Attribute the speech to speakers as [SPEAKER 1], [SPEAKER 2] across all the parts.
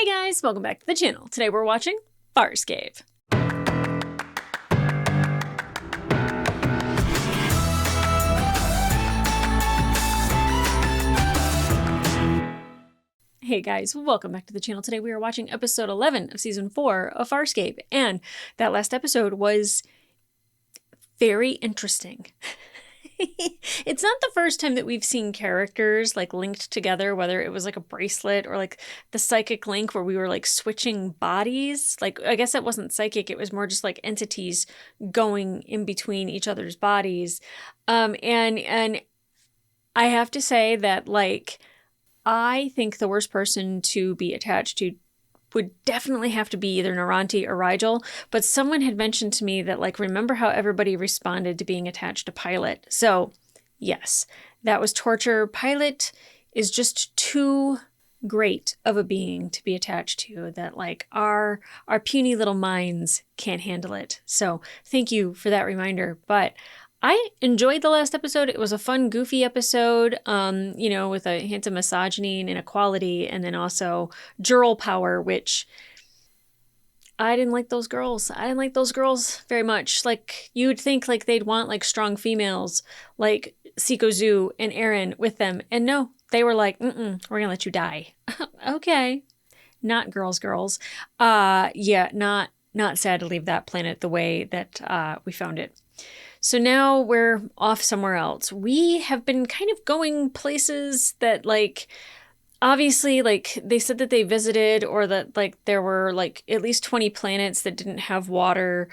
[SPEAKER 1] Hey guys, welcome back to the channel. Today we're watching Farscape. Hey guys, welcome back to the channel. Today we are watching episode 11 of season 4 of Farscape, and that last episode was very interesting. It's not the first time that we've seen characters like linked together, whether it was like a bracelet or like the psychic link where we were like switching bodies. Like, I guess that wasn't psychic. It was more just like entities going in between each other's bodies. And I have to say that, like, I think the worst person to be attached to would definitely have to be either Naranti or Rigel, but someone had mentioned to me that, like, remember how everybody responded to being attached to Pilot? So, yes, that was torture. Pilot is just too great of a being to be attached to that, like, our puny little minds can't handle it. So, thank you for that reminder. But I enjoyed the last episode. It was a fun, goofy episode, with a hint of misogyny and inequality, and then also Jural power, which I didn't like those girls. I didn't like those girls very much. Like, you'd think like they'd want like strong females like Sikozu and Aaron with them. And no, they were like, we're gonna let you die. Okay. Not girls. Yeah, not sad to leave that planet the way that we found it. So now we're off somewhere else. We have been kind of going places that, like, obviously, like, they said that they visited, or that, like, there were, like, at least 20 planets that didn't have water.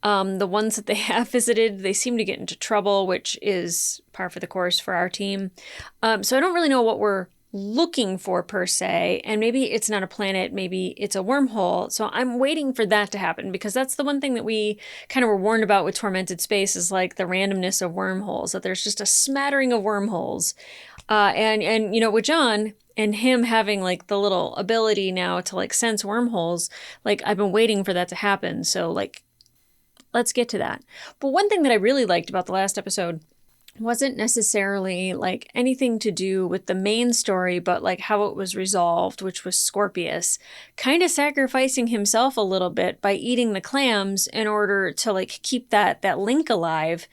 [SPEAKER 1] The ones that they have visited, they seem to get into trouble, which is par for the course for our team. So I don't really know what we're looking for per se, and maybe it's not a planet, maybe it's a wormhole. So I'm waiting for that to happen, because that's the one thing that we kind of were warned about with Tormented Space, is like the randomness of wormholes, that there's just a smattering of wormholes. And with John and him having like the little ability now to like sense wormholes, like I've been waiting for that to happen. So like, let's get to that. But one thing that I really liked about the last episode wasn't necessarily like anything to do with the main story, but like how it was resolved, which was Scorpius kind of sacrificing himself a little bit by eating the clams in order to like keep that link alive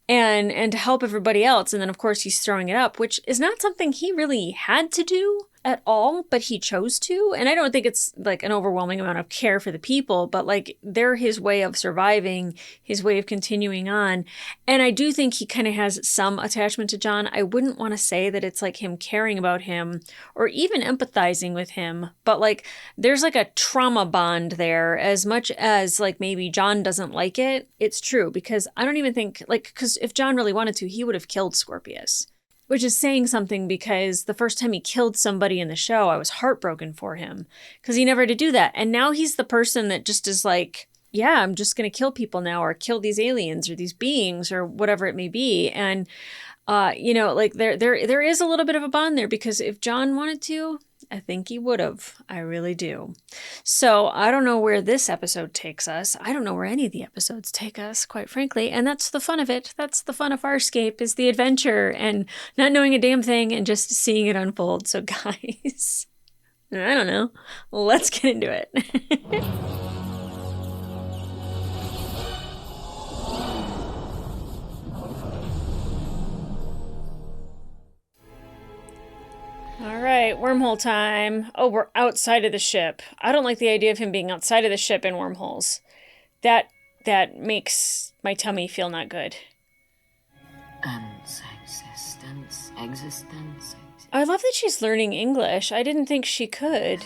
[SPEAKER 1] and to help everybody else. And then of course he's throwing it up, which is not something he really had to do at all, but he chose to. And I don't think it's like an overwhelming amount of care for the people, but like they're his way of surviving, his way of continuing on. And I do think he kind of has some attachment to John. I wouldn't want to say that it's like him caring about him or even empathizing with him, but like there's like a trauma bond there, as much as like maybe John doesn't like it. It's true, because I don't even think, like, because if John really wanted to, he would have killed Scorpius. Which is saying something, because the first time he killed somebody in the show, I was heartbroken for him, because he never had to do that. And now he's the person that just is like, yeah, I'm just going to kill people now, or kill these aliens or these beings or whatever it may be. And, like there is a little bit of a bond there, because if John wanted to, I think he would have. I really do. So I don't know where this episode takes us. I don't know where any of the episodes take us, quite frankly. And that's the fun of it. That's the fun of Farscape, is the adventure and not knowing a damn thing and just seeing it unfold. So guys, I don't know. Let's get into it. All right, wormhole time. Oh, we're outside of the ship. I don't like the idea of him being outside of the ship in wormholes. That makes my tummy feel not good. Existence. I love that she's learning English. I didn't think she could.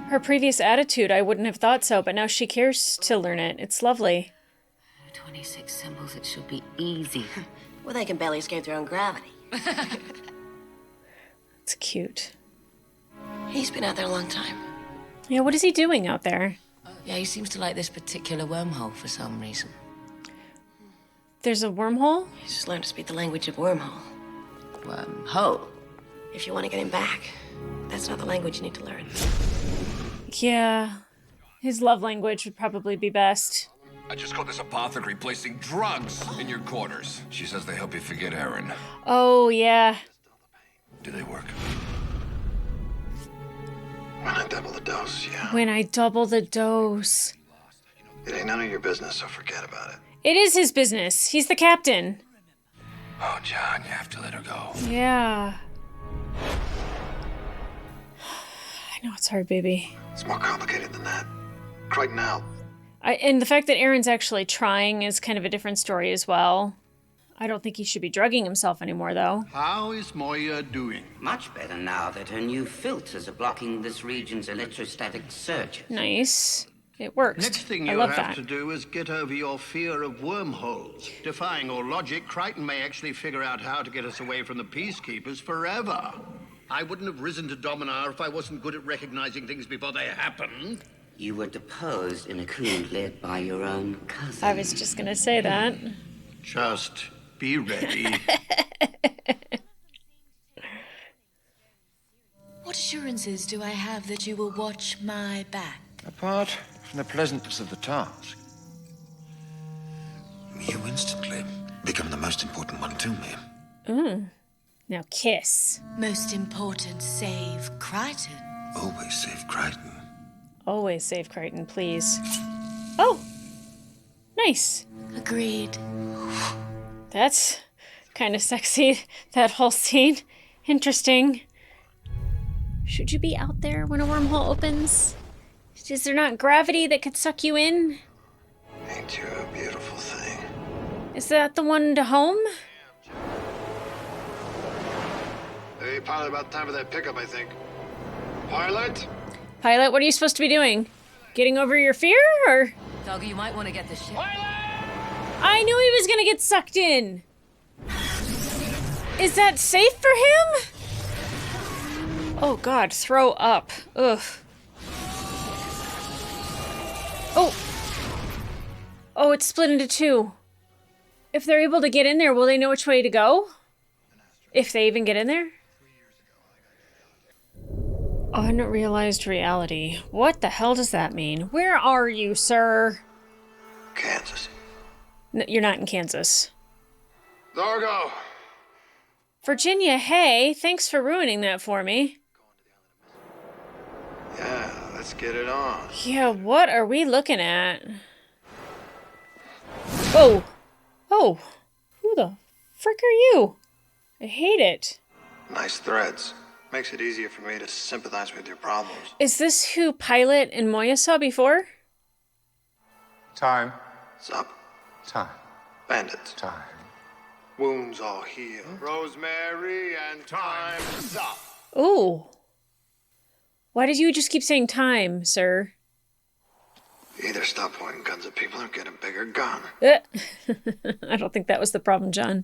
[SPEAKER 1] Her previous attitude, I wouldn't have thought so, but now she cares to learn it. It's lovely.
[SPEAKER 2] 26 symbols, it should be easy.
[SPEAKER 3] Well, they can barely escape their own gravity.
[SPEAKER 1] It's cute.
[SPEAKER 3] He's been out there a long time.
[SPEAKER 1] Yeah, what is he doing out there?
[SPEAKER 2] Yeah, he seems to like this particular wormhole for some reason.
[SPEAKER 1] There's a wormhole?
[SPEAKER 3] He's just learned to speak the language of wormhole.
[SPEAKER 2] Wormhole?
[SPEAKER 3] If you want to get him back, that's not the language you need to learn.
[SPEAKER 1] Yeah. His love language would probably be best.
[SPEAKER 4] I just got this apothecary placing drugs in your quarters. She says they help you forget Aaron.
[SPEAKER 1] Oh, yeah.
[SPEAKER 4] Do they work?
[SPEAKER 5] double the dose, yeah.
[SPEAKER 1] When I double the dose.
[SPEAKER 5] It ain't none of your business, so forget about it.
[SPEAKER 1] It is his business. He's the captain.
[SPEAKER 4] Oh, John, you have to let her go.
[SPEAKER 1] Yeah. I know it's hard, baby.
[SPEAKER 5] It's more complicated than that. Crichton out.
[SPEAKER 1] And the fact that Aaron's actually trying is kind of a different story as well. I don't think he should be drugging himself anymore, though.
[SPEAKER 6] How is Moya doing?
[SPEAKER 7] Much better now that her new filters are blocking this region's electrostatic surges.
[SPEAKER 1] Nice. It works.
[SPEAKER 6] Next thing
[SPEAKER 1] I
[SPEAKER 6] you
[SPEAKER 1] love
[SPEAKER 6] have
[SPEAKER 1] that.
[SPEAKER 6] to do is get over your fear of wormholes. Defying all logic, Crichton may actually figure out how to get us away from the Peacekeepers forever. I wouldn't have risen to Dominar if I wasn't good at recognizing things before they happen.
[SPEAKER 7] You were deposed in a coup led by your own cousin.
[SPEAKER 1] I was just gonna say that.
[SPEAKER 6] Just be ready.
[SPEAKER 8] What assurances do I have that you will watch my back?
[SPEAKER 4] Apart from the pleasantness of the task.
[SPEAKER 5] You instantly become the most important one to me.
[SPEAKER 1] Now kiss.
[SPEAKER 8] Most important, save Crichton.
[SPEAKER 5] Always save Crichton.
[SPEAKER 1] Always save Crichton, please. Oh! Nice.
[SPEAKER 8] Agreed.
[SPEAKER 1] That's kind of sexy, that whole scene. Interesting. Should you be out there when a wormhole opens? Is there not gravity that could suck you in?
[SPEAKER 5] Ain't you a beautiful thing?
[SPEAKER 1] Is that the one to home?
[SPEAKER 5] Hey, pilot, about time for that pickup, I think. Pilot?
[SPEAKER 1] Pilot, what are you supposed to be doing? Getting over your fear, or?
[SPEAKER 2] Doggy, you might want to get the ship.
[SPEAKER 1] I knew he was gonna get sucked in. Is that safe for him? Oh God, throw up. Ugh. Oh. Oh, it's split into two. If they're able to get in there, will they know which way to go? If they even get in there? Unrealized reality. What the hell does that mean? Where are you, sir?
[SPEAKER 5] Kansas.
[SPEAKER 1] You're not in Kansas.
[SPEAKER 5] Largo!
[SPEAKER 1] Virginia, hey, thanks for ruining that for me.
[SPEAKER 5] Yeah, let's get it on.
[SPEAKER 1] Yeah, what are we looking at? Oh! Oh! Who the frick are you? I hate it.
[SPEAKER 5] Nice threads. Makes it easier for me to sympathize with your problems.
[SPEAKER 1] Is this who Pilot and Moya saw before?
[SPEAKER 6] Time.
[SPEAKER 5] Sup?
[SPEAKER 6] Time.
[SPEAKER 5] Bandits.
[SPEAKER 6] Time.
[SPEAKER 5] Wounds all healed. Rosemary and time's up.
[SPEAKER 1] Ooh. Why did you just keep saying time, sir?
[SPEAKER 5] Either stop pointing guns at people or get a bigger gun.
[SPEAKER 1] I don't think that was the problem, John.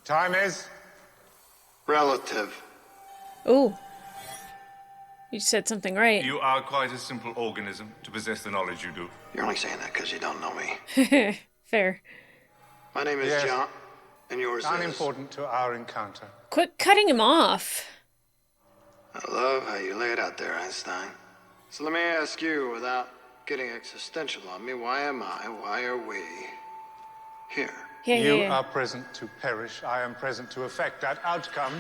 [SPEAKER 6] Time is?
[SPEAKER 5] Relative.
[SPEAKER 1] Ooh. You said something right.
[SPEAKER 9] You are quite a simple organism to possess the knowledge you do.
[SPEAKER 5] You're only saying that because you don't know me.
[SPEAKER 1] Fair.
[SPEAKER 5] My name is
[SPEAKER 6] Yes.
[SPEAKER 5] John, and yours is...
[SPEAKER 6] Unimportant to our encounter.
[SPEAKER 1] Quit cutting him off.
[SPEAKER 5] I love how you lay it out there, Einstein. So let me ask you, without getting existential on me, why are we here?
[SPEAKER 1] Yeah,
[SPEAKER 6] You
[SPEAKER 1] yeah, yeah.
[SPEAKER 6] are present to perish. I am present to effect that outcome.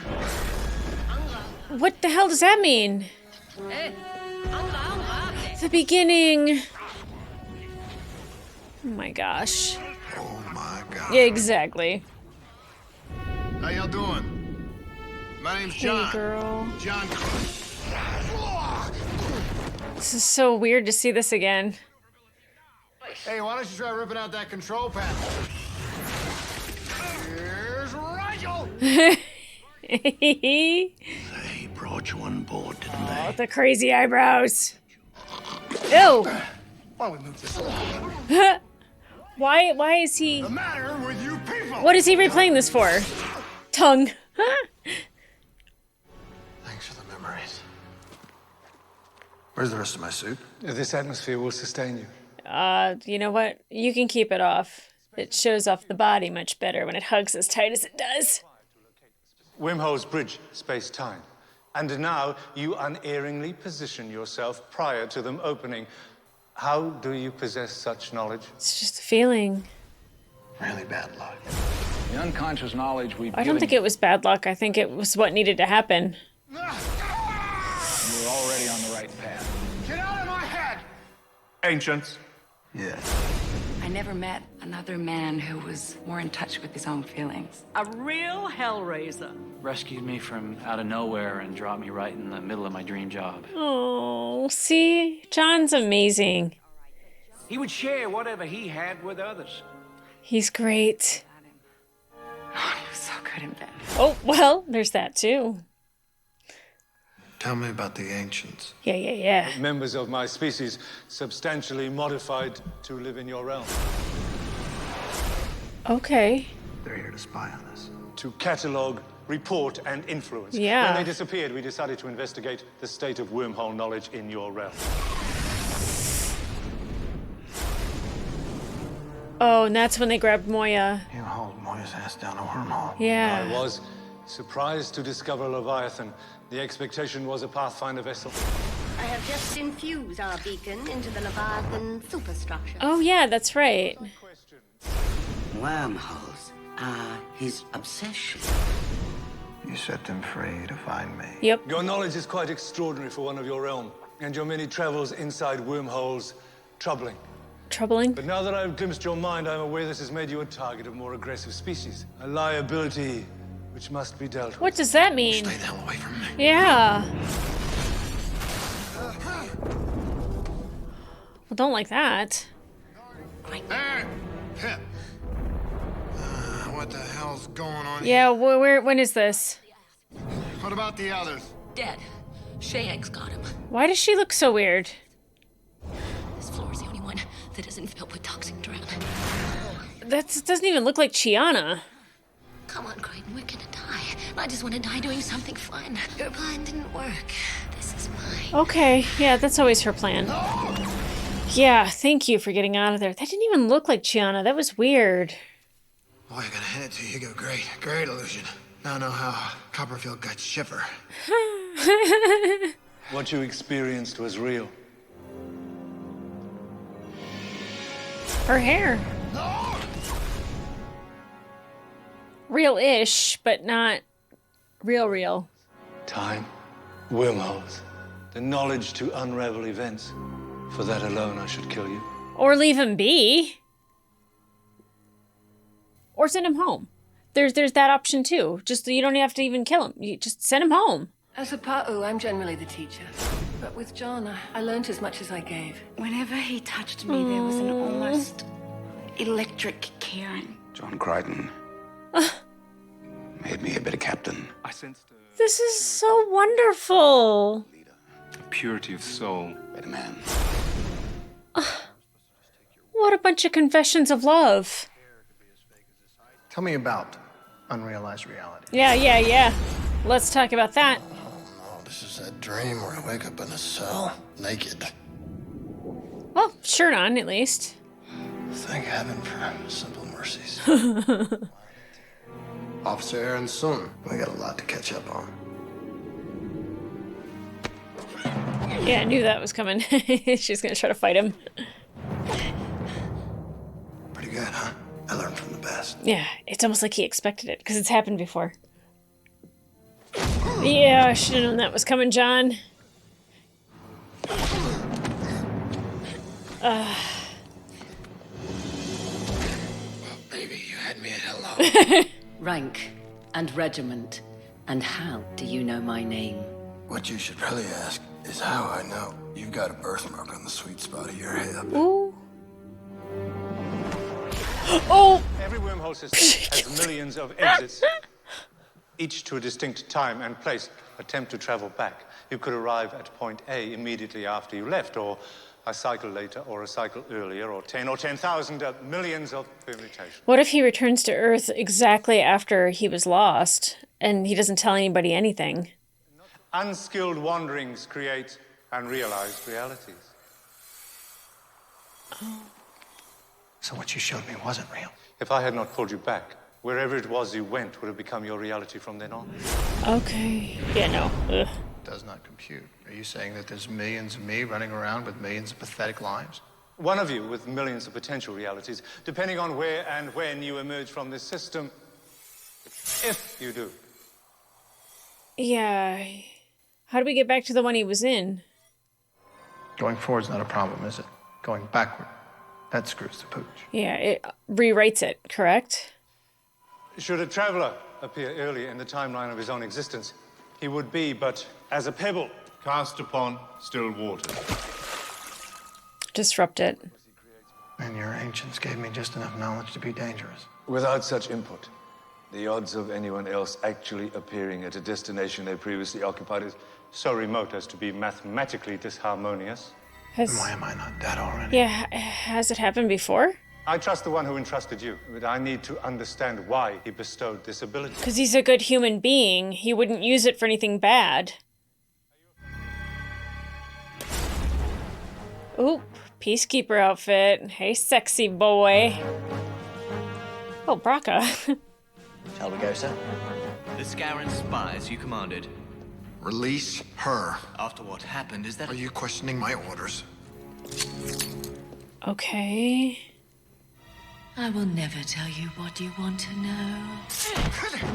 [SPEAKER 1] What the hell does that mean? The beginning. Oh my gosh.
[SPEAKER 5] Oh my God.
[SPEAKER 1] Yeah, exactly.
[SPEAKER 5] How y'all doing? My name's
[SPEAKER 1] Hey,
[SPEAKER 5] John.
[SPEAKER 1] girl.
[SPEAKER 5] John.
[SPEAKER 1] This is so weird to see this again.
[SPEAKER 5] Hey, why don't you try ripping out that control panel? Here's Rigel!
[SPEAKER 6] They brought you on board, didn't they?
[SPEAKER 1] The crazy eyebrows. Ew.
[SPEAKER 5] Why don't we move this along?
[SPEAKER 1] Why is he...
[SPEAKER 5] The matter with you people?
[SPEAKER 1] What is he replaying this for? Tongue.
[SPEAKER 5] Thanks for the memories. Where's the rest of my suit?
[SPEAKER 6] This atmosphere will sustain you.
[SPEAKER 1] You know what? You can keep it off. It shows off the body much better when it hugs as tight as it does.
[SPEAKER 6] Wormholes bridge space-time. And now you unerringly position yourself prior to them opening. How do you possess such knowledge?
[SPEAKER 1] It's just a feeling.
[SPEAKER 5] Really bad luck.
[SPEAKER 4] The unconscious knowledge we've
[SPEAKER 1] I don't think it was bad luck. I think it was what needed to happen.
[SPEAKER 4] We're already on the right
[SPEAKER 9] Ancients.
[SPEAKER 5] Yeah.
[SPEAKER 3] I never met another man who was more in touch with his own feelings.
[SPEAKER 10] A real hellraiser.
[SPEAKER 11] Rescued me from out of nowhere and dropped me right in the middle of my dream job.
[SPEAKER 1] Oh, see? John's amazing.
[SPEAKER 10] He would share whatever he had with others.
[SPEAKER 1] He's great.
[SPEAKER 3] Oh, he was so good in bed.
[SPEAKER 1] Oh, well, there's that too.
[SPEAKER 5] Tell me about the ancients.
[SPEAKER 1] Yeah.
[SPEAKER 12] Members of my species substantially modified to live in your realm.
[SPEAKER 1] Okay.
[SPEAKER 5] They're here to spy on us.
[SPEAKER 12] To catalog, report, and influence.
[SPEAKER 1] Yeah.
[SPEAKER 12] When they disappeared, we decided to investigate the state of wormhole knowledge in your realm.
[SPEAKER 1] Oh, and that's when they grabbed Moya.
[SPEAKER 5] You hauled Moya's ass down a wormhole.
[SPEAKER 1] Yeah.
[SPEAKER 12] I was surprised to discover Leviathan. The expectation was a Pathfinder vessel.
[SPEAKER 13] I have just infused our beacon into the Leviathan superstructure.
[SPEAKER 1] Oh, yeah, that's right.
[SPEAKER 7] Wormholes are his obsession.
[SPEAKER 5] You set them free to find me.
[SPEAKER 1] Yep.
[SPEAKER 12] Your knowledge is quite extraordinary for one of your realm, and your many travels inside wormholes troubling.
[SPEAKER 1] Troubling?
[SPEAKER 12] But now that I've glimpsed your mind, I'm aware this has made you a target of more aggressive species. A liability which must be dealt with.
[SPEAKER 1] What does that mean?
[SPEAKER 5] Stay the hell away from me.
[SPEAKER 1] Yeah. Well, don't like that.
[SPEAKER 5] Hey! What the hell's going on here?
[SPEAKER 1] Yeah, when is this?
[SPEAKER 5] What about the others?
[SPEAKER 2] Dead. Shayank's got him.
[SPEAKER 1] Why does she look so weird?
[SPEAKER 2] This floor is the only one that isn't filled with toxic drown.
[SPEAKER 1] That doesn't even look like Chiana.
[SPEAKER 2] Come on, Crichton, we're gonna die. I just want to die doing something fun. Your plan didn't work. This is mine.
[SPEAKER 1] Okay, yeah, that's always her plan. Yeah, thank you for getting out of there. That didn't even look like Chiana. That was weird.
[SPEAKER 5] Boy, I gotta hand it to you. You go great. Great illusion. Now I know how Copperfield got Schiffer.
[SPEAKER 12] What you experienced was real.
[SPEAKER 1] Her hair. Real-ish, but not real.
[SPEAKER 12] Time, wormholes, the knowledge to unravel events. For that alone, I should kill you.
[SPEAKER 1] Or leave him be. Or send him home. There's that option too. Just you don't have to even kill him. You just send him home.
[SPEAKER 3] As a Pa'u, I'm generally the teacher. But with John, I learned as much as I gave. Whenever he touched me, there was an almost electric caring.
[SPEAKER 14] John Crichton made me a better captain.
[SPEAKER 9] I sensed
[SPEAKER 1] This is so wonderful.
[SPEAKER 9] purity of soul.
[SPEAKER 14] Better man.
[SPEAKER 1] What a bunch of confessions of love.
[SPEAKER 5] Tell me about Unrealized Reality.
[SPEAKER 1] Yeah. Let's talk about that.
[SPEAKER 5] Oh, this is that dream where I wake up in a cell, naked.
[SPEAKER 1] Well, shirt on, at least.
[SPEAKER 5] Thank heaven for simple mercies. Officer Aaron Sun. We got a lot to catch up on.
[SPEAKER 1] Yeah, I knew that was coming. She's gonna try to fight him.
[SPEAKER 5] Pretty good, huh? I learned from the best.
[SPEAKER 1] Yeah, it's almost like he expected it, because it's happened before. Yeah, I should have known that was coming, John.
[SPEAKER 5] Baby, you had me at hello.
[SPEAKER 10] Rank and regiment. And how do you know my name?
[SPEAKER 5] What you should really ask is how I know you've got a birthmark on the sweet spot of your hip.
[SPEAKER 1] Ooh. Oh!
[SPEAKER 12] Every wormhole system has millions of exits, each to a distinct time and place. Attempt to travel back. You could arrive at point A immediately after you left, or a cycle later, or a cycle earlier, or 10 or 10,000, millions of permutations.
[SPEAKER 1] What if he returns to Earth exactly after he was lost, and he doesn't tell anybody anything?
[SPEAKER 12] Unskilled wanderings create unrealized realities.
[SPEAKER 1] Oh.
[SPEAKER 5] So what you showed me wasn't real.
[SPEAKER 12] If I had not pulled you back, wherever it was you went would have become your reality from then on.
[SPEAKER 1] Okay. Yeah, no. Ugh.
[SPEAKER 5] Does not compute. Are you saying that there's millions of me running around with millions of pathetic lives?
[SPEAKER 12] One of you with millions of potential realities, depending on where and when you emerge from this system, if you do.
[SPEAKER 1] Yeah. How do we get back to the one he was in?
[SPEAKER 5] Going forward's not a problem, is it? Going backward, that screws the pooch.
[SPEAKER 1] Yeah, it rewrites it, correct?
[SPEAKER 12] Should a traveler appear earlier in the timeline of his own existence, he would be but as a pebble
[SPEAKER 9] Cast upon still water.
[SPEAKER 1] Disrupt it.
[SPEAKER 5] And your ancients gave me just enough knowledge to be dangerous.
[SPEAKER 15] Without such input, the odds of anyone else actually appearing at a destination they previously occupied is
[SPEAKER 12] so remote as to be mathematically disharmonious.
[SPEAKER 5] Why am I not dead already?
[SPEAKER 1] Yeah, has it happened before?
[SPEAKER 12] I trust the one who entrusted you, but I need to understand why he bestowed this ability.
[SPEAKER 1] Because he's a good human being. He wouldn't use it for anything bad. Oop, peacekeeper outfit. Hey, sexy boy. Oh, Braca.
[SPEAKER 16] Shall we go, sir?
[SPEAKER 17] The Scaran spies you commanded.
[SPEAKER 5] Release her.
[SPEAKER 17] After what happened, is that...
[SPEAKER 5] Are you questioning my orders?
[SPEAKER 1] Okay.
[SPEAKER 8] I will never tell you what you want to know.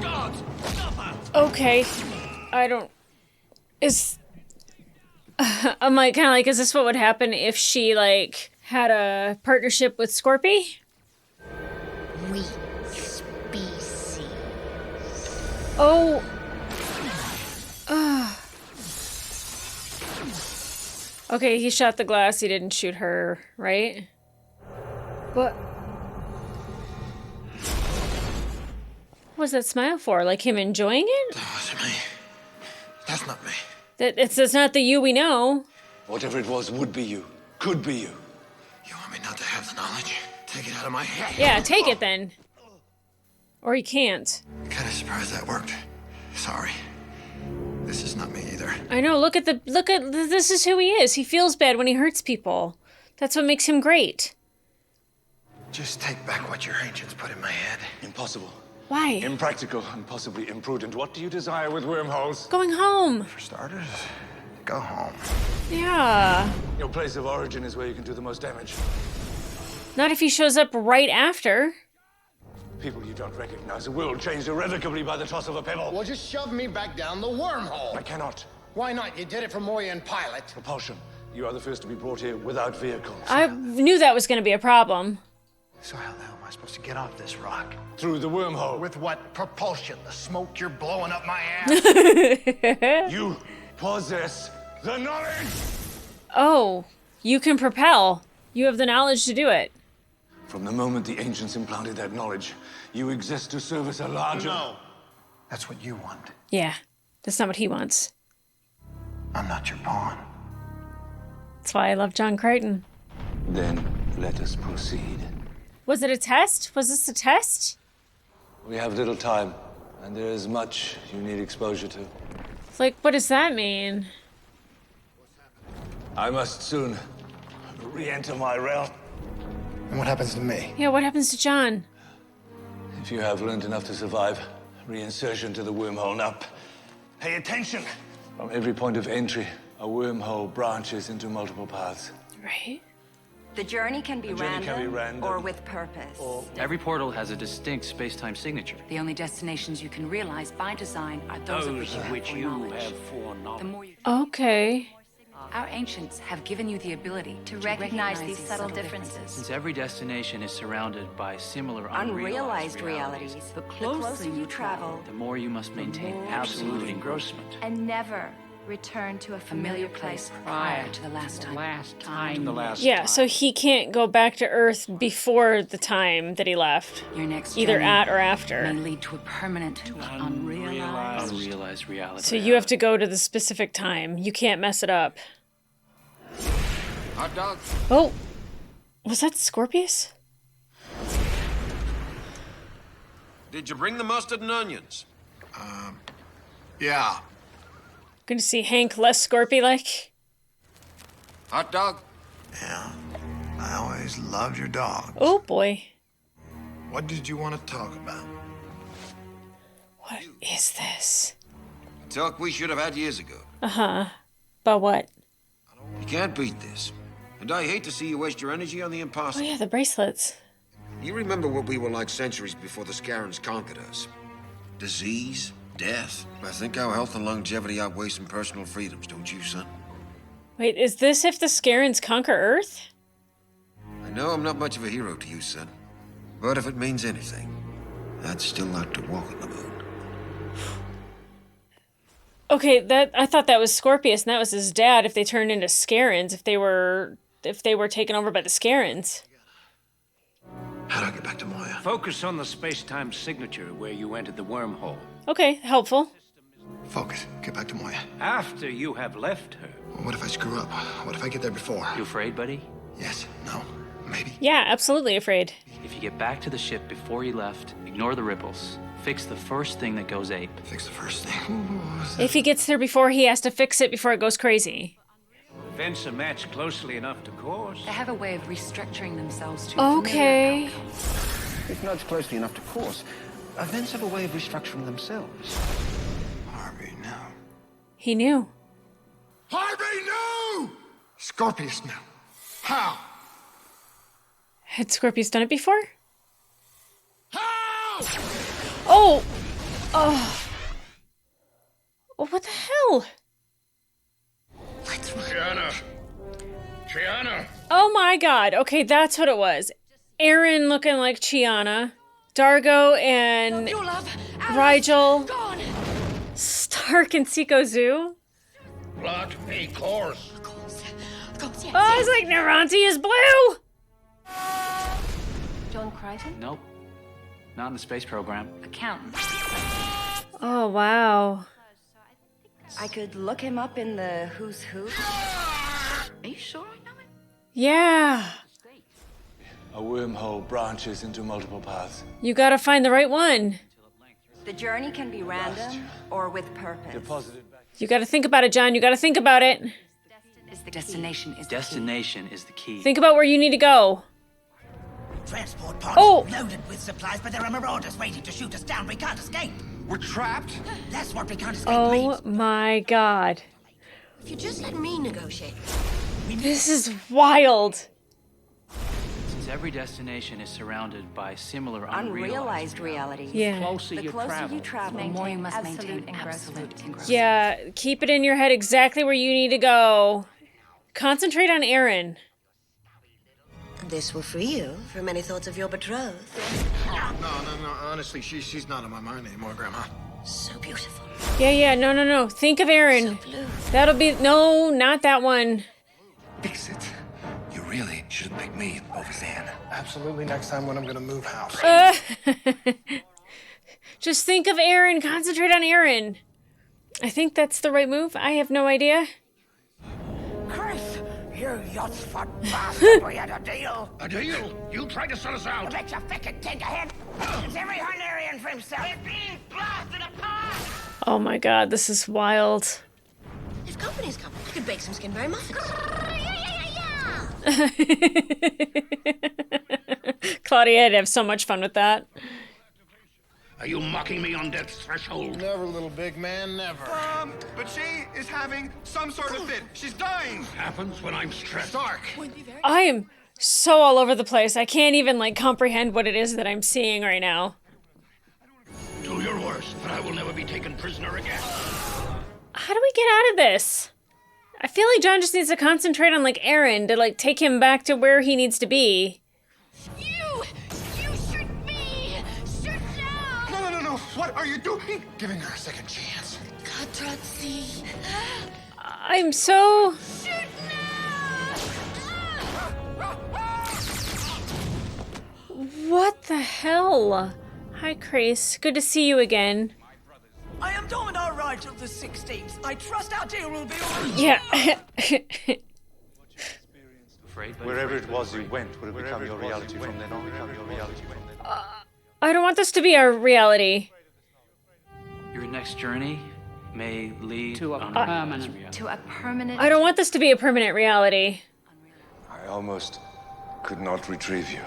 [SPEAKER 17] God, stop her!
[SPEAKER 1] Okay. I don't... I'm like, kind of like, is this what would happen if she, like, had a partnership with Scorpy?
[SPEAKER 2] We species.
[SPEAKER 1] Oh. Okay, he shot the glass. He didn't shoot her, right? What was that smile for? Like him enjoying it?
[SPEAKER 5] That wasn't me. That's not me.
[SPEAKER 1] It's not the you we know.
[SPEAKER 15] whatever it was would be you, could be you.
[SPEAKER 5] You want me not to have the knowledge? Take it out of my head.
[SPEAKER 1] Yeah, take it then. Or you can't.
[SPEAKER 5] Kind of surprised that worked. Sorry. This is not me either.
[SPEAKER 1] I know, look at this is who he is. He feels bad when he hurts people. That's what makes him great.
[SPEAKER 5] Just take back what your ancients put in my head.
[SPEAKER 15] Impossible.
[SPEAKER 1] Why?
[SPEAKER 15] Impractical and possibly imprudent. What do you desire with wormholes?
[SPEAKER 1] Going home.
[SPEAKER 5] For starters, go home.
[SPEAKER 1] Yeah.
[SPEAKER 15] Your place of origin is where you can do the most damage.
[SPEAKER 1] Not if he shows up right after.
[SPEAKER 15] People you don't recognize, a world changed irrevocably by the toss of a pebble.
[SPEAKER 6] Well, just shove me back down the wormhole.
[SPEAKER 15] I cannot.
[SPEAKER 6] Why not? You did it for Moya and Pilot.
[SPEAKER 15] Propulsion. You are the first to be brought here without vehicles.
[SPEAKER 1] I knew that was going to be a problem.
[SPEAKER 5] So how the hell am I supposed to get off this rock?
[SPEAKER 15] Through the wormhole.
[SPEAKER 6] With what propulsion? The smoke you're blowing up my ass?
[SPEAKER 15] You possess the knowledge!
[SPEAKER 1] Oh, you can propel. You have the knowledge to do it.
[SPEAKER 15] From the moment the ancients implanted that knowledge, you exist to service a larger...
[SPEAKER 6] No.
[SPEAKER 5] That's what you want.
[SPEAKER 1] Yeah, that's not what he wants.
[SPEAKER 5] I'm not your pawn.
[SPEAKER 1] That's why I love John Crichton.
[SPEAKER 15] Then let us proceed.
[SPEAKER 1] Was it a test? Was this a test?
[SPEAKER 15] We have little time, and there is much you need exposure to.
[SPEAKER 1] Like, what does that mean?
[SPEAKER 15] I must soon re-enter my realm.
[SPEAKER 5] And what happens to me?
[SPEAKER 1] Yeah, what happens to John?
[SPEAKER 15] If you have learned enough to survive, reinsertion to the wormhole. Now, pay attention! From every point of entry, a wormhole branches into multiple paths.
[SPEAKER 1] Right.
[SPEAKER 13] The journey can be random or with purpose.
[SPEAKER 11] Every portal has a distinct space-time signature.
[SPEAKER 18] The only destinations you can realize by design are those of which you have foreknowledge. The more you...
[SPEAKER 1] Okay.
[SPEAKER 18] Our ancients have given you the ability
[SPEAKER 13] to recognize these subtle differences.
[SPEAKER 11] Since every destination is surrounded by similar
[SPEAKER 13] unrealized realities,
[SPEAKER 18] the closer you travel,
[SPEAKER 11] the more you must maintain absolute engrossment.
[SPEAKER 13] And never return to a familiar place prior to the last time.
[SPEAKER 1] Yeah, so he can't go back to Earth before the time that he left.
[SPEAKER 18] Your next
[SPEAKER 1] either at or after.
[SPEAKER 18] May lead to a permanent,
[SPEAKER 11] unrealized reality.
[SPEAKER 1] So you have to go to the specific time. You can't mess it up.
[SPEAKER 4] Hot dog.
[SPEAKER 1] Oh, was that Scorpius?
[SPEAKER 4] Did you bring the mustard and onions?
[SPEAKER 5] Yeah.
[SPEAKER 1] Gonna see Hank less Scorpy-like?
[SPEAKER 4] Hot dog?
[SPEAKER 5] Yeah. I always loved your dog.
[SPEAKER 1] Oh, boy.
[SPEAKER 5] What did you want to talk about?
[SPEAKER 1] What is this?
[SPEAKER 4] Talk we should have had years ago.
[SPEAKER 1] Uh-huh. But what?
[SPEAKER 4] You can't beat this. And I hate to see you waste your energy on the
[SPEAKER 1] Oh,
[SPEAKER 4] impossible.
[SPEAKER 1] yeah, the bracelets.
[SPEAKER 4] You remember what we were like centuries before the Scarans conquered us? Disease, death. I think our health and longevity outweigh some personal freedoms, don't you, son?
[SPEAKER 1] Wait, is this if the Scarans conquer Earth?
[SPEAKER 4] know I'm not much of a hero to you, son. But if it means anything, I'd still like to walk on the moon.
[SPEAKER 1] Okay, I thought that was Scorpius, and that was his dad. If they turned into Scarens, if they were taken over by the Scarens.
[SPEAKER 5] How do I get back to Moya?
[SPEAKER 19] Focus on the space-time signature where you entered the wormhole.
[SPEAKER 1] Okay, helpful.
[SPEAKER 5] Focus. Get back to Moya.
[SPEAKER 19] After you have left her.
[SPEAKER 5] Well, what if I screw up? What if I get there before?
[SPEAKER 11] You afraid, buddy?
[SPEAKER 5] Yes. No. Maybe.
[SPEAKER 1] Yeah, absolutely afraid.
[SPEAKER 11] If you get back to the ship before you left, ignore the ripples. Fix the first thing that goes ape.
[SPEAKER 5] Fix the first thing?
[SPEAKER 1] If he gets there before, he has to fix it before it goes crazy.
[SPEAKER 19] Events are matched closely enough to course.
[SPEAKER 18] They have a way of restructuring themselves to
[SPEAKER 1] Okay.
[SPEAKER 5] If nudged closely enough to course, events have a way of restructuring themselves. Harvey, no.
[SPEAKER 1] He knew.
[SPEAKER 5] Harvey, no! Scorpius, no. How?
[SPEAKER 1] Had Scorpius done it before?
[SPEAKER 5] How?
[SPEAKER 1] Oh! Oh! Oh, what the hell?
[SPEAKER 6] Chiana!
[SPEAKER 1] Oh my god. Okay, that's what it was. Aaron looking like Chiana. Dargo and Rigel. Stark and Seiko Zoo.
[SPEAKER 6] Plot a course.
[SPEAKER 1] Oh, it's like Naranti is blue!
[SPEAKER 18] John Crichton?
[SPEAKER 11] Nope. Not in the space program.
[SPEAKER 18] Accountant.
[SPEAKER 1] Oh, wow.
[SPEAKER 20] I could look him up in the who's who.
[SPEAKER 18] Are you sure I know him?
[SPEAKER 1] Yeah.
[SPEAKER 15] A wormhole branches into multiple paths.
[SPEAKER 1] You gotta find the right one.
[SPEAKER 20] The journey can be random or with purpose.
[SPEAKER 15] Deposited back.
[SPEAKER 1] You gotta think about it, John. You gotta think about it.
[SPEAKER 18] Destination is
[SPEAKER 11] Destination is the key.
[SPEAKER 1] Think about where you need to go.
[SPEAKER 21] Transport pods
[SPEAKER 1] Oh!
[SPEAKER 21] loaded with supplies, but there are marauders waiting to shoot us down. We can't escape.
[SPEAKER 5] We're trapped?
[SPEAKER 21] That's what we can't escape
[SPEAKER 1] Oh
[SPEAKER 21] means.
[SPEAKER 1] my god.
[SPEAKER 2] If you just let me negotiate.
[SPEAKER 1] This is wild.
[SPEAKER 11] Since every destination is surrounded by similar
[SPEAKER 20] Unrealized reality.
[SPEAKER 1] Yeah.
[SPEAKER 11] The closer
[SPEAKER 20] The
[SPEAKER 11] you
[SPEAKER 20] closer
[SPEAKER 11] travel,
[SPEAKER 20] you travel,
[SPEAKER 18] the more you must
[SPEAKER 20] absolute
[SPEAKER 18] maintain
[SPEAKER 20] engrossment.
[SPEAKER 1] Yeah, keep it in your head exactly where you need to go. Concentrate on Aaron.
[SPEAKER 2] This will free you from any thoughts of your betrothed.
[SPEAKER 5] No. Honestly, she's not on my mind anymore, Grandma.
[SPEAKER 2] So beautiful.
[SPEAKER 1] Yeah, no. Think of Aaron. That'll be... No, not that one.
[SPEAKER 5] Fix it. You really shouldn't pick me over Zan. Absolutely next time when I'm gonna move house.
[SPEAKER 1] Just think of Aaron. Concentrate on Aaron. I think that's the right move. I have no idea.
[SPEAKER 21] Chris, you yacht-fat bastard, we had a deal.
[SPEAKER 6] A deal? You tried to sell us out.
[SPEAKER 21] I bet you fucking think ahead. It's every Hungarian for himself. We're being blasted apart.
[SPEAKER 1] Oh my god, this is wild.
[SPEAKER 2] If companies come, I could bake some skinberry muffins.
[SPEAKER 1] Claudia had to have so much fun with that.
[SPEAKER 6] Are you mocking me on death's threshold?
[SPEAKER 5] Never, little big man, never.
[SPEAKER 22] But she is having some sort of fit. She's dying.
[SPEAKER 6] Happens when I'm stressed.
[SPEAKER 5] Stark.
[SPEAKER 1] I am so all over the place. I can't even, like, comprehend what it is that I'm seeing right now.
[SPEAKER 6] Do your worst, but I will never be taken prisoner again.
[SPEAKER 1] How do we get out of this? I feel like John just needs to concentrate on, like, Aaron to, like, take him back to where he needs to be.
[SPEAKER 2] You shoot me! Shoot now!
[SPEAKER 5] No. What are you doing? Giving her a second chance.
[SPEAKER 2] Katratsi.
[SPEAKER 1] I'm so...
[SPEAKER 2] Shoot
[SPEAKER 1] What the hell? Hi, Chris. Good to see you again.
[SPEAKER 21] I am Dominar Rigel the 16th. I trust our deal will be all right.
[SPEAKER 1] Yeah.
[SPEAKER 12] Wherever it was you went would have become your reality from then on.
[SPEAKER 1] I don't want this to be our reality.
[SPEAKER 11] Your next journey may lead
[SPEAKER 18] To a permanent.
[SPEAKER 1] I don't want this to be a permanent reality.
[SPEAKER 15] I almost could not retrieve you.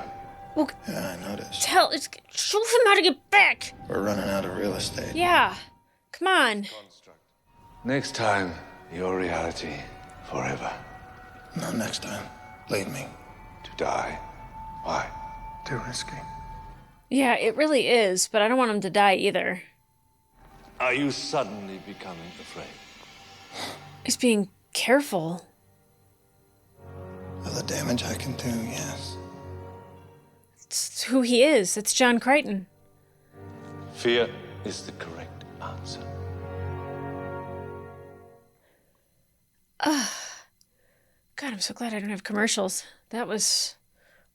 [SPEAKER 1] Well,
[SPEAKER 5] Yeah, I noticed.
[SPEAKER 1] show him how to get back.
[SPEAKER 5] We're running out of real estate.
[SPEAKER 1] Yeah. Come on.
[SPEAKER 15] Next time, your reality forever.
[SPEAKER 5] Not next time. Leave me.
[SPEAKER 15] To die. Why?
[SPEAKER 5] Too risky.
[SPEAKER 1] Yeah, it really is, but I don't want him to die either.
[SPEAKER 15] Are you suddenly becoming afraid?
[SPEAKER 1] He's being careful.
[SPEAKER 5] Of the damage I can do, yes.
[SPEAKER 1] It's who he is. It's John Crichton.
[SPEAKER 12] Fear is the correct answer.
[SPEAKER 1] God, I'm so glad I don't have commercials. That was...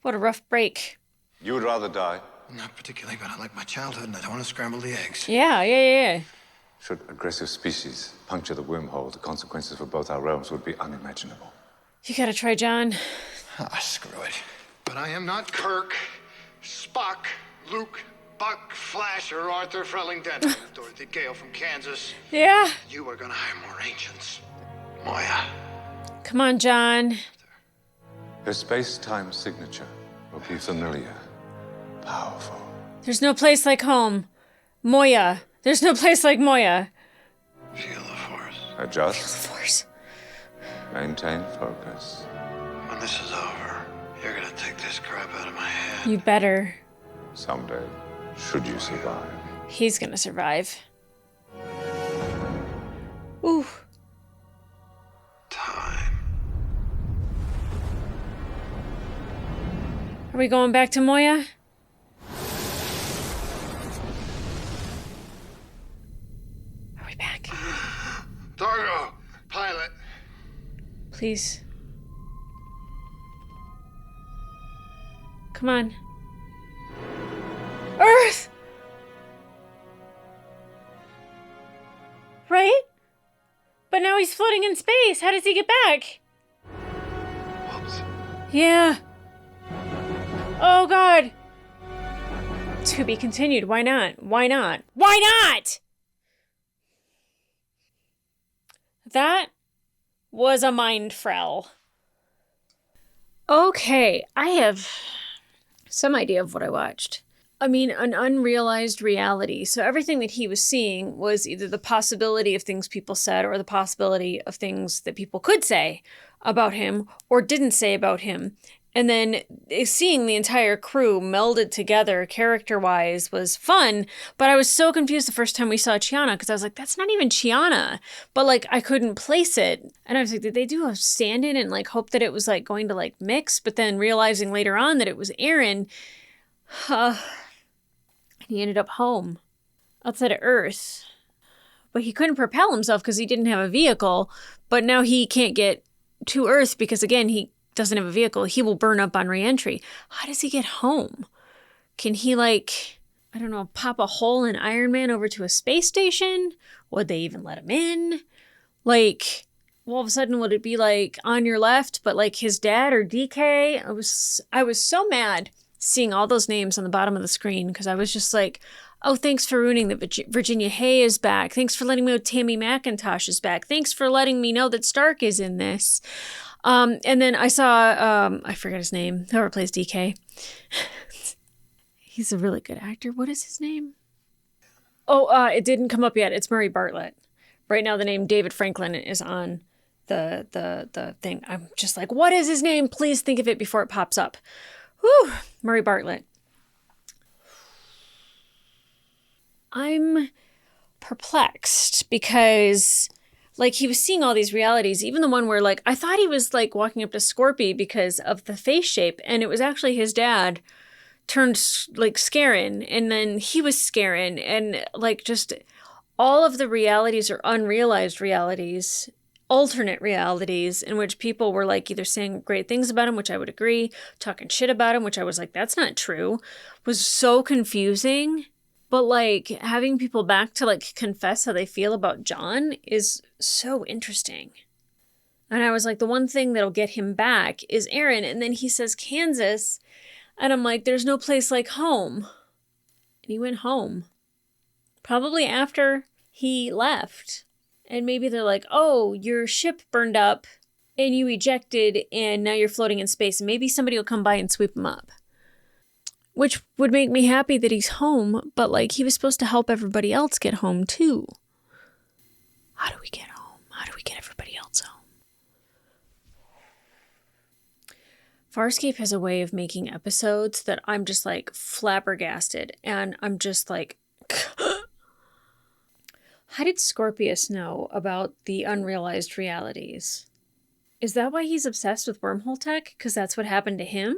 [SPEAKER 1] what a rough break.
[SPEAKER 12] You would rather die?
[SPEAKER 5] Not particularly, but I like my childhood and I don't want to scramble the eggs.
[SPEAKER 1] Yeah.
[SPEAKER 12] Should aggressive species puncture the wormhole, the consequences for both our realms would be unimaginable.
[SPEAKER 1] You gotta try, John.
[SPEAKER 5] Ah, screw it. But I am not Kirk, Spock, Luke, Buck, Flash, or Arthur Frelling-Denton. Dorothy Gale from Kansas.
[SPEAKER 1] Yeah.
[SPEAKER 5] You are gonna hire more ancients. Moya.
[SPEAKER 1] Come on, John.
[SPEAKER 12] Her space-time signature will be familiar, powerful.
[SPEAKER 1] There's no place like home. Moya. There's no place like Moya.
[SPEAKER 5] Feel the Force.
[SPEAKER 12] Adjust.
[SPEAKER 1] Feel the Force.
[SPEAKER 12] Maintain focus.
[SPEAKER 5] When this is over, you're gonna take this crap out of my head.
[SPEAKER 1] You better.
[SPEAKER 12] Someday, should you survive.
[SPEAKER 1] He's gonna survive. Ooh.
[SPEAKER 5] Time.
[SPEAKER 1] Are we going back to Moya? Are we back?
[SPEAKER 5] Dargo, pilot.
[SPEAKER 1] Please. Come on. Earth! Right? But now he's floating in space. How does he get back?
[SPEAKER 5] Whoops.
[SPEAKER 1] Yeah. Oh, God. To be continued. Why not? Why not? Why not? That was a mind frell. Okay, I have some idea of what I watched. I mean, an unrealized reality. So everything that he was seeing was either the possibility of things people said or the possibility of things that people could say about him or didn't say about him. And then seeing the entire crew melded together character-wise was fun, but I was so confused the first time we saw Chiana because I was like, that's not even Chiana. But like, I couldn't place it. And I was like, did they do a stand-in and like hope that it was like going to like mix? But then realizing later on that it was Aaron, he ended up home outside of Earth. But he couldn't propel himself because he didn't have a vehicle. But now he can't get to Earth because, again, he doesn't have a vehicle. He will burn up on re-entry. How does he get home? Can he, like, I don't know, pop a hole in Iron Man over to a space station? Would they even let him in? Like, all of a sudden, would it be, like, on your left, but, like, his dad or DK? I was so mad seeing all those names on the bottom of the screen because I was just like, oh, thanks for ruining that Virginia Hay is back. Thanks for letting me know Tammy McIntosh is back. Thanks for letting me know that Stark is in this. And then I saw, I forget his name, whoever plays DK. He's a really good actor. What is his name? Oh, it didn't come up yet. It's Murray Bartlett. Right now the name David Franklin is on the thing. I'm just like, what is his name? Please think of it before it pops up. Whew, Murray Bartlett. I'm perplexed because, like, he was seeing all these realities, even the one where, like, I thought he was, like, walking up to Scorpy because of the face shape, and it was actually his dad turned, like, Scarin, and then he was Scarin, and, like, just all of the realities are unrealized realities, alternate realities in which people were, like, either saying great things about him, which I would agree, talking shit about him, which I was like, that's not true, was so confusing. But, like, having people back to, like, confess how they feel about John is so interesting. And I was like, the one thing that'll get him back is Aaron. And then he says Kansas. And I'm like, there's no place like home. And he went home. Probably after he left. And maybe they're like, oh, your ship burned up and you ejected and now you're floating in space. And maybe somebody will come by and sweep him up. Which would make me happy that he's home, but, like, he was supposed to help everybody else get home, too. How do we get home? How do we get everybody else home? Farscape has a way of making episodes that I'm just, like, flabbergasted, and I'm just, like... How did Scorpius know about the unrealized realities? Is that why he's obsessed with wormhole tech? Because that's what happened to him?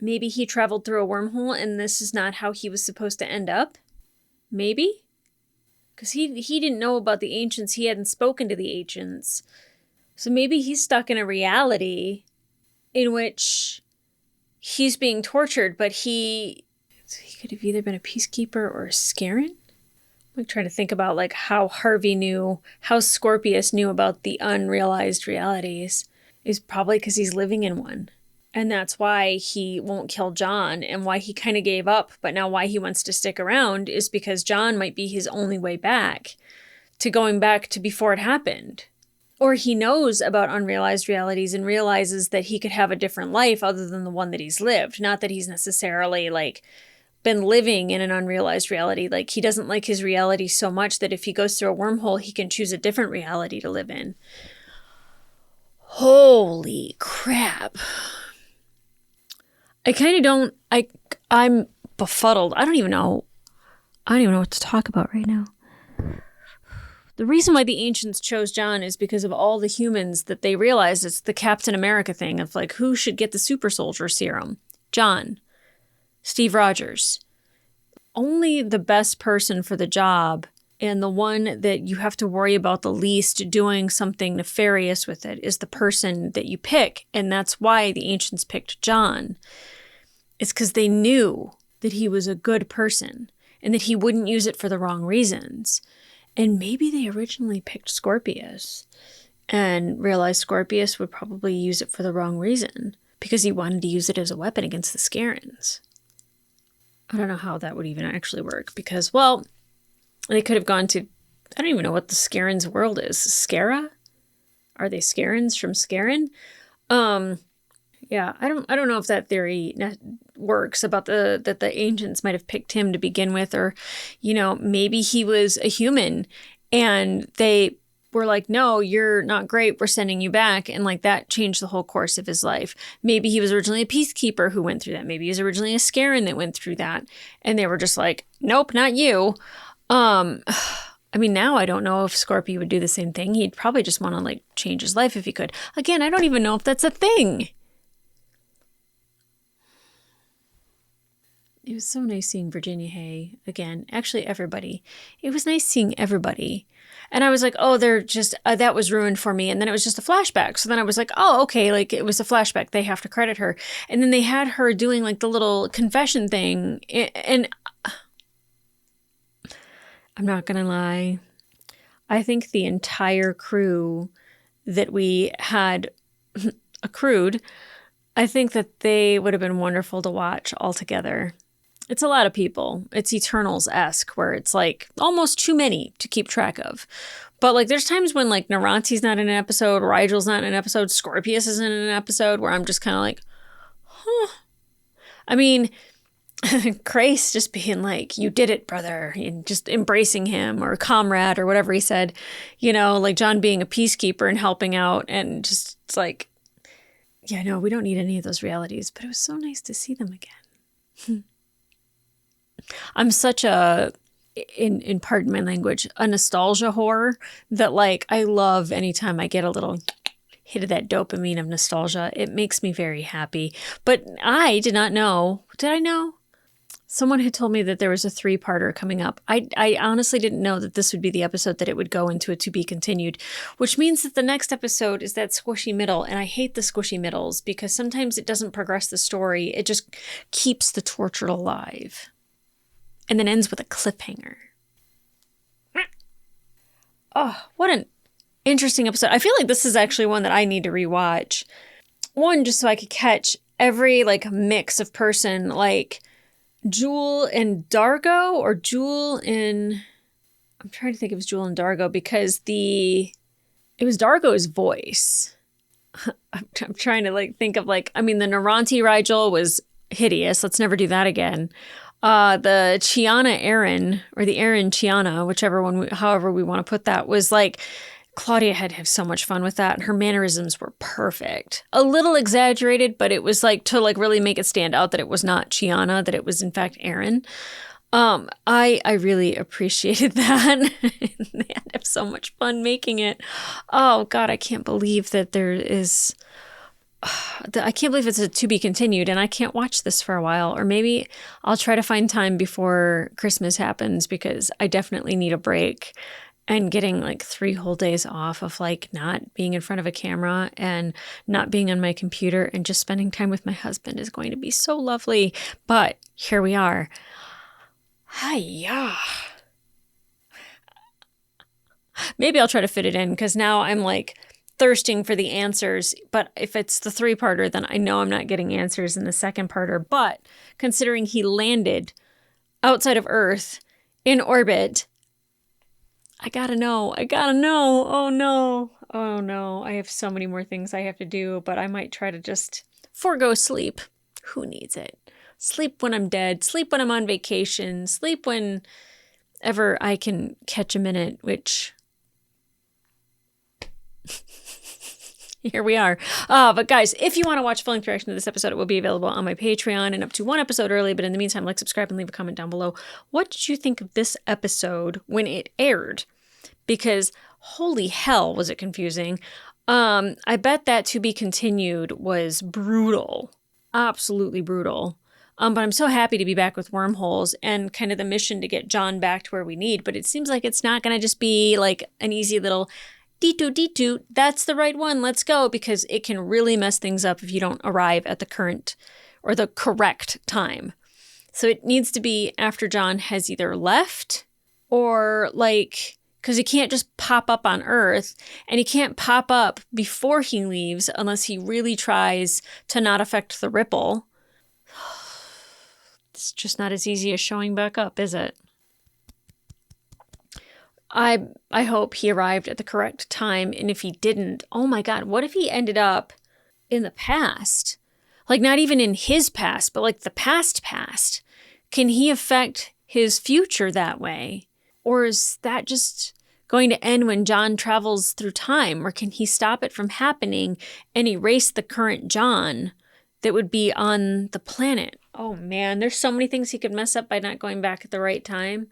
[SPEAKER 1] Maybe he traveled through a wormhole and this is not how he was supposed to end up? Maybe? Because he didn't know about the ancients. He hadn't spoken to the ancients. So maybe he's stuck in a reality in which he's being tortured, but he could have either been a peacekeeper or a Scaran? I'm trying to think about like how Harvey knew, how Scorpius knew about the unrealized realities. Is probably because he's living in one. And that's why he won't kill John and why he kind of gave up. But now why he wants to stick around is because John might be his only way back to going back to before it happened. Or he knows about unrealized realities and realizes that he could have a different life other than the one that he's lived. Not that he's necessarily like been living in an unrealized reality. Like he doesn't like his reality so much that if he goes through a wormhole, he can choose a different reality to live in. Holy crap. I kind of don't, I'm befuddled. I don't even know what to talk about right now. The reason why the ancients chose John is because of all the humans that they realized it's the Captain America thing of like, who should get the super soldier serum? John. Steve Rogers. Only the best person for the job and the one that you have to worry about the least doing something nefarious with it is the person that you pick. And that's why the ancients picked John. It's because they knew that he was a good person and that he wouldn't use it for the wrong reasons. And maybe they originally picked Scorpius and realized Scorpius would probably use it for the wrong reason because he wanted to use it as a weapon against the Scarans. I don't know how that would even actually work because, well, they could have gone to, I don't even know what the Scarans world is. Scara? Are they Scarans from Scaran? Yeah, I don't know if that theory works about that the ancients might have picked him to begin with, or, you know, maybe he was a human and they were like, no, you're not great. We're sending you back. And like that changed the whole course of his life. Maybe he was originally a peacekeeper who went through that. Maybe he was originally a Scaran that went through that. And they were just like, nope, not you. I mean, now I don't know if Scorpio would do the same thing. He'd probably just want to like change his life if he could. Again, I don't even know if that's a thing. It was so nice seeing Virginia Hay again. Actually, everybody. It was nice seeing everybody. And I was like, oh, they're just, that was ruined for me. And then it was just a flashback. So then I was like, oh, okay, like it was a flashback. They have to credit her. And then they had her doing like the little confession thing. And I'm not going to lie. I think the entire crew that we had accrued, I think that they would have been wonderful to watch all together. It's a lot of people. It's Eternals-esque, where it's like almost too many to keep track of. But like there's times when like Naranti's not in an episode, Rigel's not in an episode, Scorpius isn't in an episode, where I'm just kind of like, huh. I mean, Grace just being like, you did it, brother, and just embracing him, or comrade, or whatever he said, you know, like John being a peacekeeper and helping out, and just it's like, yeah, no, we don't need any of those realities, but it was so nice to see them again. I'm such a, in pardon my language, a nostalgia whore that like I love anytime I get a little hit of that dopamine of nostalgia. It makes me very happy. But I did not know. Did I know? Someone had told me that there was a 3-parter coming up. I honestly didn't know that this would be the episode that it would go into a to be continued, which means that the next episode is that squishy middle. And I hate the squishy middles because sometimes it doesn't progress the story. It just keeps the torture alive. And then ends with a cliffhanger. Oh, what an interesting episode. I feel like this is actually one that I need to rewatch. One, just so I could catch every like mix of person, like Jewel and Dargo, or Jewel in, I'm trying to think if it was Jewel and Dargo because it was Dargo's voice. I'm trying to like think of like, I mean, the Naranti Rigel was hideous. Let's never do that again. The Chiana Aaron, or the Aaron Chiana, whichever one, however we want to put that, was like, Claudia had to have so much fun with that. And her mannerisms were perfect. A little exaggerated, but it was like to like really make it stand out that it was not Chiana, that it was in fact Aaron. I really appreciated that. They had to have so much fun making it. Oh God, I can't believe that there is I can't believe it's a to be continued, and I can't watch this for a while. Or maybe I'll try to find time before Christmas happens, because I definitely need a break. And getting like 3 whole days off of like not being in front of a camera and not being on my computer and just spending time with my husband is going to be so lovely. But here we are. Hiya. Maybe I'll try to fit it in, because now I'm like thirsting for the answers. But if it's the 3-parter, then I know I'm not getting answers in the 2nd-parter. But considering he landed outside of Earth in orbit, I gotta know. Oh no. I have so many more things I have to do, but I might try to just forego sleep. Who needs it? Sleep when I'm dead. Sleep when I'm on vacation. Sleep whenever I can catch a minute, which... Here we are. But guys, if you want to watch full-length reaction to this episode, it will be available on my Patreon and up to 1 episode early. But in the meantime, like, subscribe, and leave a comment down below. What did you think of this episode when it aired? Because holy hell, was it confusing. I bet that to be continued was brutal. Absolutely brutal. But I'm so happy to be back with Wormholes and kind of the mission to get John back to where we need. But it seems like it's not going to just be like an easy little... D2, that's the right one, let's go, because it can really mess things up if you don't arrive at the current or the correct time. So it needs to be after John has either left or like, because he can't just pop up on Earth, and he can't pop up before he leaves unless he really tries to not affect the ripple. It's just not as easy as showing back up, is it? I hope he arrived at the correct time, and if he didn't, oh my God, what if he ended up in the past? Like, not even in his past, but like the past. Can he affect his future that way? Or is that just going to end when John travels through time? Or can he stop it from happening and erase the current John that would be on the planet? Oh man, there's so many things he could mess up by not going back at the right time.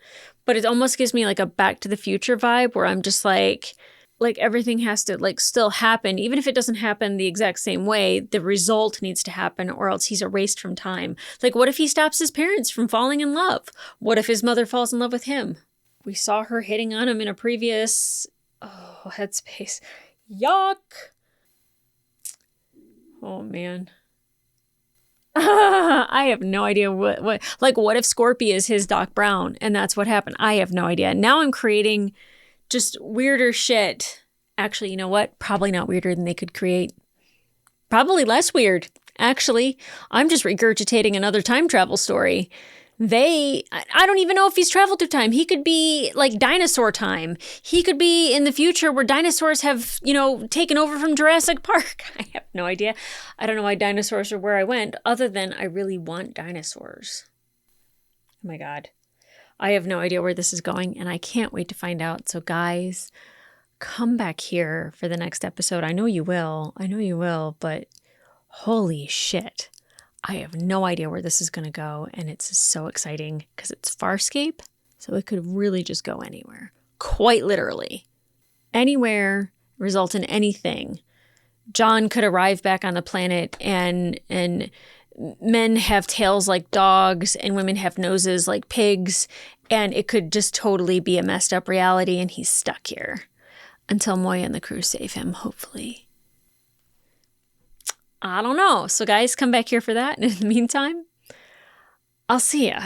[SPEAKER 1] But it almost gives me like a Back to the Future vibe, where I'm just like everything has to like still happen. Even if it doesn't happen the exact same way, the result needs to happen, or else he's erased from time. Like, what if he stops his parents from falling in love? What if his mother falls in love with him? We saw her hitting on him in a previous Headspace. Yuck. Oh man. I have no idea what if Scorpy is his Doc Brown and that's what happened? I have no idea. Now I'm creating just weirder shit. Actually, you know what? Probably not weirder than they could create. Probably less weird. Actually, I'm just regurgitating another time travel story. I don't even know if he's traveled through time. He could be like dinosaur time. He could be in the future where dinosaurs have, taken over from Jurassic Park. I have no idea. I don't know why dinosaurs are where I went, other than I really want dinosaurs. Oh my God. I have no idea where this is going, and I can't wait to find out. So guys, come back here for the next episode. I know you will, but holy shit. I have no idea where this is going to go, and it's so exciting because it's Farscape, so it could really just go anywhere. Quite literally. Anywhere, result in anything. John could arrive back on the planet, and men have tails like dogs, and women have noses like pigs, and it could just totally be a messed up reality, and he's stuck here until Moya and the crew save him, hopefully. I don't know. So guys, come back here for that. And in the meantime, I'll see ya.